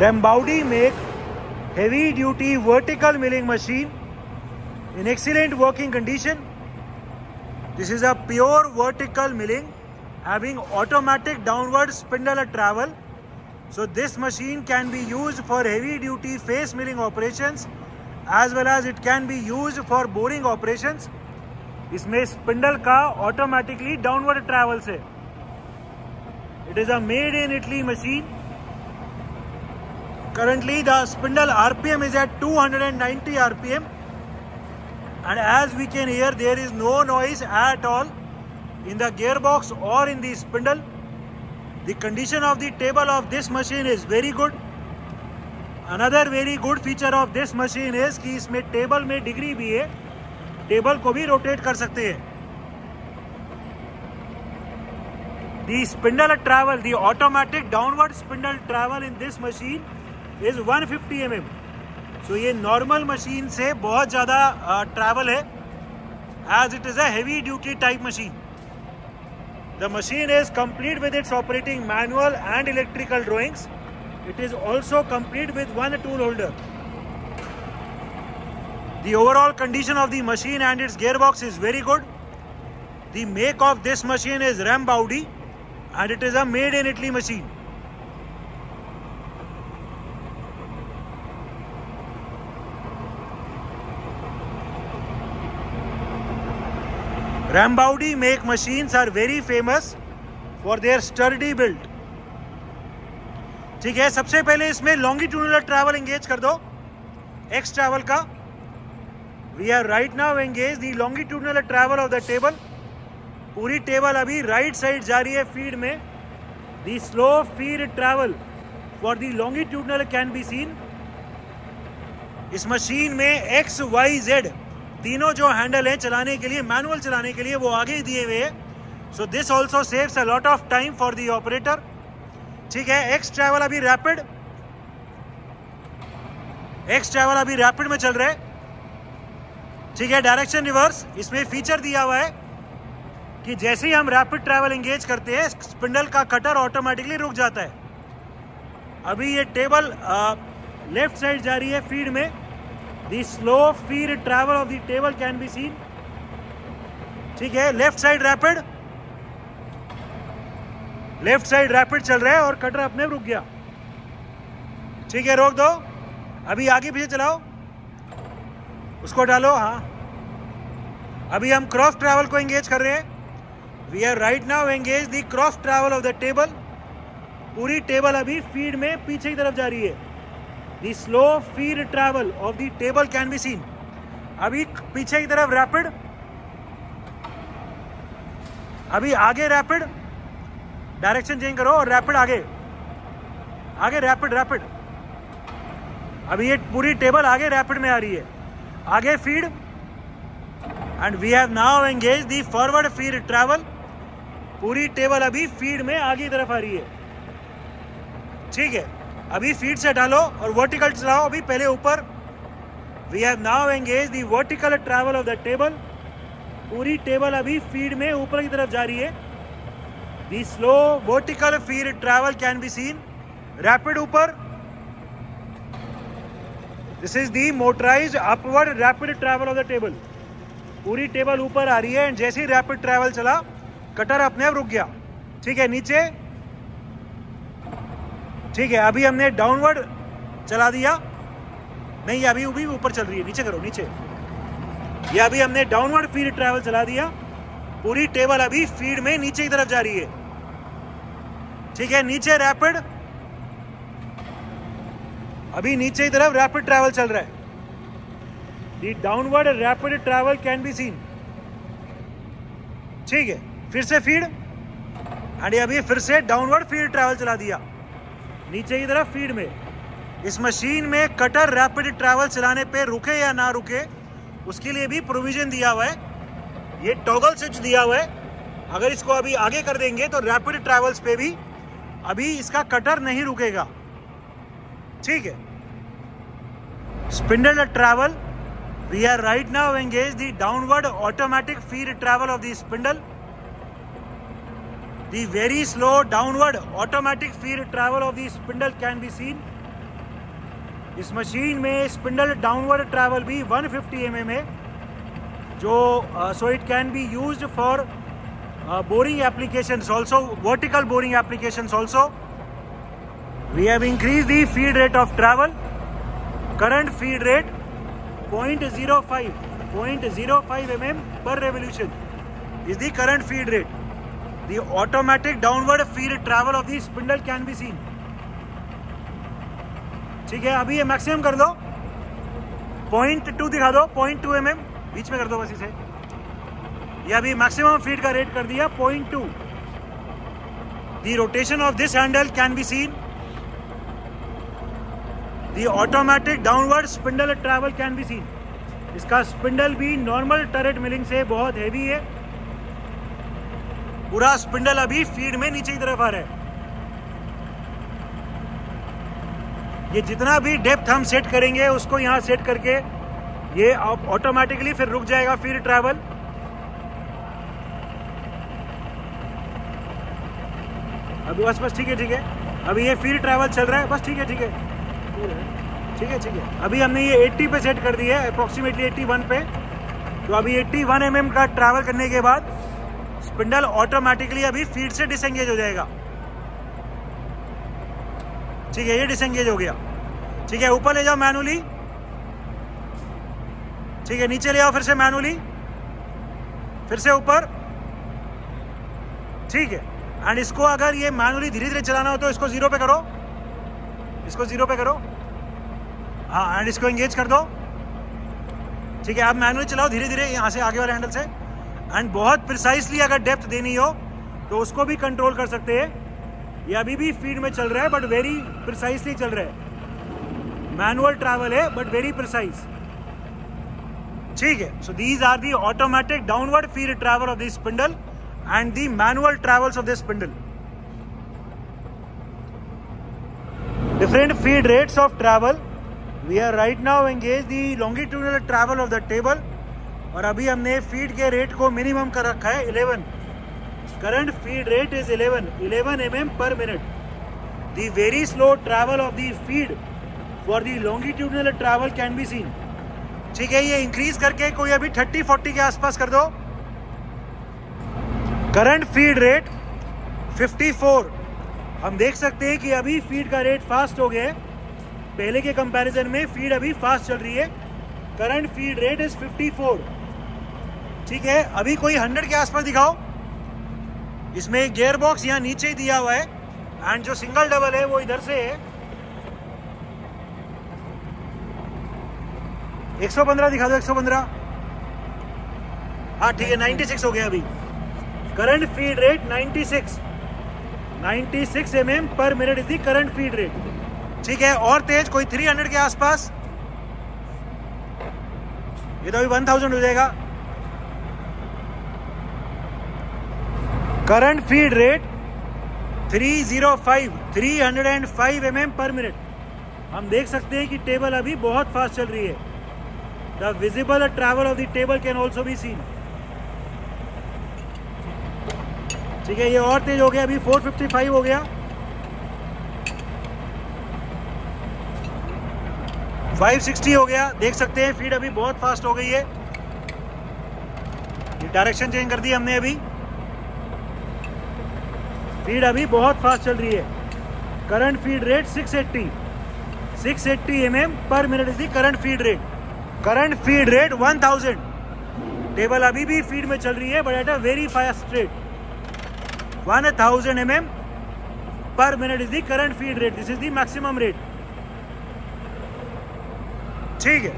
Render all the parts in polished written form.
Rambaudi make heavy duty vertical milling machine in excellent working condition. This is a pure vertical milling having automatic downward spindle travel. So this machine can be used for heavy duty face milling operations as well as it can be used for boring operations. इसमें spindle का automatically downward travels है. It is a made in Italy machine. Currently the spindle RPM is at 290 RPM and as we can hear there is no noise at all in the gearbox or in the spindle. The condition of the table of this machine is very good. Another very good feature of this machine is कि इसमें table में degree भी है, table को भी rotate कर सकते हैं. The spindle travel, the automatic downward spindle travel in this machine is 150 mm. So ये नॉर्मल मशीन से बहुत ज़्यादा ट्रैवल है as it is a heavy duty type machine. The machine is complete with its operating manual and electrical drawings. It is also complete with one tool holder. The overall condition of the machine and its gearbox is very good. The make of this machine is Rambaudi and it is a made in Italy machine. Rambaudi make machines are very famous for their sturdy build. ठीक है, सबसे पहले इसमें longitudinal travel engage कर दो, X travel का. We are right now engage the longitudinal travel of the table. पूरी table अभी राइट साइड जा रही है फीड में. The slow feed travel for the longitudinal can be seen. इस मशीन में एक्स वाई जेड तीनों जो हैंडल है चलाने के लिए, मैनुअल चलाने के लिए, वो आगे ही दिए हुए हैं. So this also saves a lot of time for the operator. ठीक है, एक्स ट्रैवल अभी रैपिड, एक्स ट्रैवल अभी रैपिड में चल रहा है. ठीक है, डायरेक्शन रिवर्स इसमें फीचर दिया हुआ है कि जैसे ही हम रैपिड ट्रैवल एंगेज करते हैं स्पिंडल का कटर ऑटोमेटिकली रुक जाता है. अभी ये टेबल लेफ्ट साइड जा रही है फीड में. The slow feed travel of the table can be seen. ठीक है, left side rapid, left side rapid चल रहा है और कटर अपने रुक गया. ठीक है, रोक दो. अभी आगे पीछे चलाओ, उसको डालो. हाँ, अभी हम क्रॉस ट्रैवल को एंगेज कर रहे हैं. We are right now engage the cross travel of the table. पूरी टेबल अभी फीड में पीछे की तरफ जा रही है. The slow feed travel of the table can be seen. अभी पीछे की तरफ रैपिड, अभी आगे रैपिड. डायरेक्शन चेंज करो और रैपिड आगे, आगे रैपिड रैपिड. अभी ये पूरी टेबल आगे रैपिड में आ रही है. आगे feed and we have now engage the forward feed travel. पूरी टेबल अभी फीड में आगे की तरफ आ रही है. ठीक है, अभी फीड से डालो और वर्टिकल चलाओ. अभी पहले ऊपर. We have now engage the vertical travel of the table. पूरी टेबल अभी फीड में ऊपर की तरफ जा रही है. The slow vertical feed travel can be seen. Rapid ऊपर. This is the motorised upward rapid travel of the table. पूरी टेबल ऊपर आ रही है एंड जैसे ही रैपिड ट्रैवल चला कटर अपने आप रुक गया. ठीक है, नीचे. ठीक है, अभी हमने डाउनवर्ड चला दिया. नहीं, अभी भी ऊपर चल रही है. नीचे करो, नीचे. ये अभी हमने डाउनवर्ड फीड ट्रैवल चला दिया. पूरी टेबल अभी फीड में नीचे की तरफ जा रही है. ठीक है, नीचे रैपिड, अभी नीचे की तरफ रैपिड ट्रैवल चल रहा है. The downward rapid travel can be seen. ठीक है, फिर से फीड एंड अभी फिर से डाउनवर्ड फीड ट्रैवल चला दिया नीचे की तरफ फीड में. इस मशीन में कटर रैपिड ट्रैवल चलाने पे रुके या ना रुके उसके लिए भी प्रोविजन दिया हुआ है. ये टॉगल स्विच दिया हुआ है. अगर इसको अभी आगे कर देंगे तो रैपिड ट्रैवल्स पे भी अभी इसका कटर नहीं रुकेगा. ठीक है, spindle travel. We are right now engage the downward automatic feed travel of the spindle. The very slow downward automatic feed travel of the spindle can be seen. इस machine में स्पिंडल डाउनवर्ड ट्रैवल भी 150 mm है, जो so it can be used for boring applications also, vertical boring applications also. We have increased the feed rate of travel. Current feed rate 0.05 mm per revolution is the current feed rate. The automatic downward feed travel of the spindle can be seen. ठीक है, अभी ये maximum कर दो, 0.2 दिखा दो, 0.2 mm बीच में कर दो बस इसे। ये अभी मैक्सिमम फीड का रेट कर दिया 0.2। The rotation of this handle can be scene. The automatic downward spindle travel can be scene. इसका स्पिंडल भी नॉर्मल टरेट मिलिंग से बहुत हैवी है। पूरा स्पिंडल अभी फीड में नीचे की तरफ आ रहा है। ये जितना भी डेप्थ हम सेट करेंगे उसको यहाँ सेट करके ये ऑटोमेटिकली फिर रुक जाएगा फीड ट्रैवल। अभी बस ठीक है। अभी ये फीड ट्रैवल चल रहा है, बस ठीक है। अभी हमने ये 80 पे सेट कर दिया है, अप्रोक्सीमेटली 81 पे। तो अभी 81 mm का ट्रैवल करने के बाद स्पिंडल ऑटोमेटिकली अभी फीड से डिसएंगेज हो जाएगा। ठीक है, ये डिसएंगेज हो गया। ठीक है, ऊपर ले जाओ मैनुअली। ठीक है, नीचे ले आओ फिर से मैनुअली, फिर से ऊपर। ठीक है, एंड इसको अगर ये मैनुअली धीरे धीरे चलाना हो तो इसको 0 पे करो, इसको 0 पे करो। हाँ, एंड इसको एंगेज कर दो। ठीक है, आप मैनुअली चलाओ धीरे धीरे यहाँ से आगे वाले हैंडल से। एंड बहुत प्रिसाइसली अगर डेप्थ देनी हो तो उसको भी कंट्रोल कर सकते हैं। ये अभी भी फीड में चल रहा है बट वेरी प्रिसाइसली चल रहा है। मैनुअल ट्रैवल है बट वेरी प्रिसाइज। ठीक है, so these are the automatic downward feed travel of the spindle and the manual travels of this spindle. Different feed rates of travel. We are right now engaged the longitudinal travel of the table. और अभी हमने feed के rate को minimum कर रखा है 11. Current feed rate is 11 mm per minute. The very slow travel of the feed for the longitudinal travel can be seen. ठीक है, ये इंक्रीज करके कोई अभी 30-40 के आसपास कर दो। Current feed rate 54। हम देख सकते हैं कि अभी फीड का रेट फास्ट हो गया है। पहले के कंपैरिजन में फीड अभी फास्ट चल रही है। Current feed rate is 54। ठीक है, अभी कोई 100 के आसपास दिखाओ। इसमें गियर बॉक्स यहाँ नीचे ही दिया हुआ है एंड जो सिंगल डबल है वो इधर से है। 115 दिखा दो, 115। हाँ ठीक है, 96 हो गया अभी। करंट फीड रेट 96 mm पर minute is the current feed rate. ठीक है, और तेज कोई 300 के आसपास। ये तो अभी 1000 हो जाएगा। करंट फीड रेट 305 mm पर मिनट। हम देख सकते हैं कि टेबल अभी बहुत फास्ट चल रही है। The visible travel of the table can also be seen. ठीक है, ये और तेज हो गया, अभी 455 हो गया। 560 हो गया। देख सकते हैं फीड अभी बहुत फास्ट हो गई है। ये डायरेक्शन चेंज कर दी हमने अभी। फीड अभी बहुत फास्ट चल रही है। करंट फीड रेट 680 mm पर minute is the current feed rate. Current feed rate 1000। Table अभी भी फीड में चल रही है but at a very fast rate. 1000 mm per minute is the current feed rate. This is the maximum rate. ठीक है,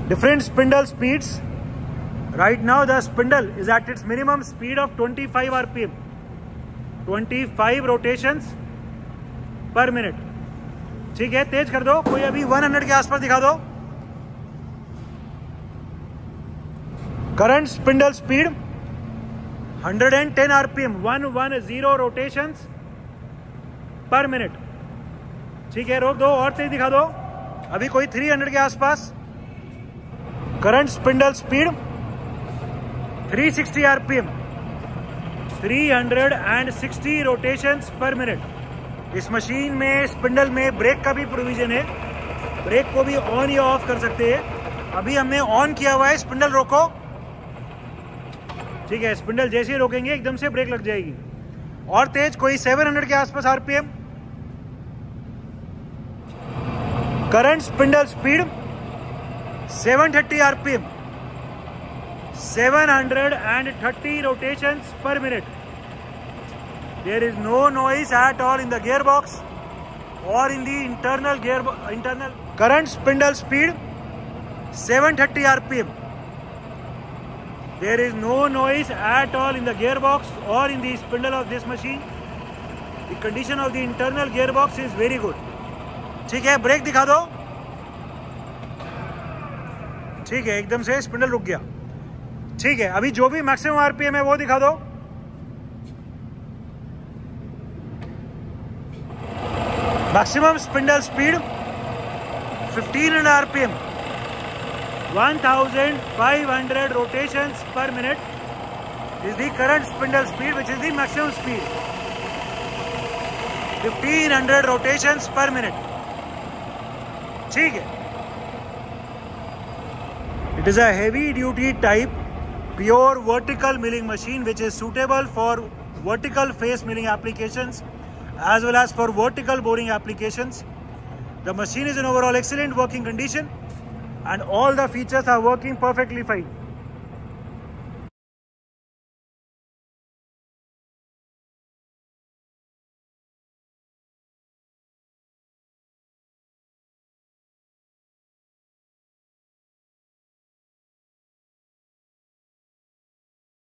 different spindle speeds. Right now the spindle is at its minimum speed of 25 rpm, 25 rotations per minute. ठीक है, तेज कर दो। कोई अभी 100 के आसपास दिखा दो। Current spindle speed 110 rpm, 110 rotations per minute. ठीक है, रोक दो और तेज दिखा दो। अभी कोई 300 के आसपास। Current spindle speed 360 rpm, 360 rotations per minute इस मशीन में स्पिंडल में ब्रेक का भी प्रोविजन है, ब्रेक को भी ऑन या ऑफ कर सकते हैं। अभी हमने ऑन किया हुआ है, स्पिंडल रोको, ठीक है। स्पिंडल जैसे ही रोकेंगे एकदम से ब्रेक लग जाएगी। और तेज, कोई 700 के आसपास RPM. Current spindle speed 730 RPM, 730 rotations per minute. There is no noise at all in the gearbox or in the internal. Current spindle speed 730 rpm. There is no noise at all in the gearbox or in the spindle of this machine. The condition of the internal gearbox is very good. ठीक है, break दिखा दो। ठीक है, एकदम से spindle रुक गया। ठीक है, अभी जो भी मैक्सिमम आरपीएम है वो दिखा दो। Maximum spindle speed 1500 RPM, 1500 rotations per minute is the current spindle speed, which is the maximum speed. 1500 rotations per minute. ठीक है। It is a heavy duty type pure vertical milling machine which is suitable for vertical face milling applications as well as for vertical boring applications. The machine is in overall excellent working condition and all the features are working perfectly fine.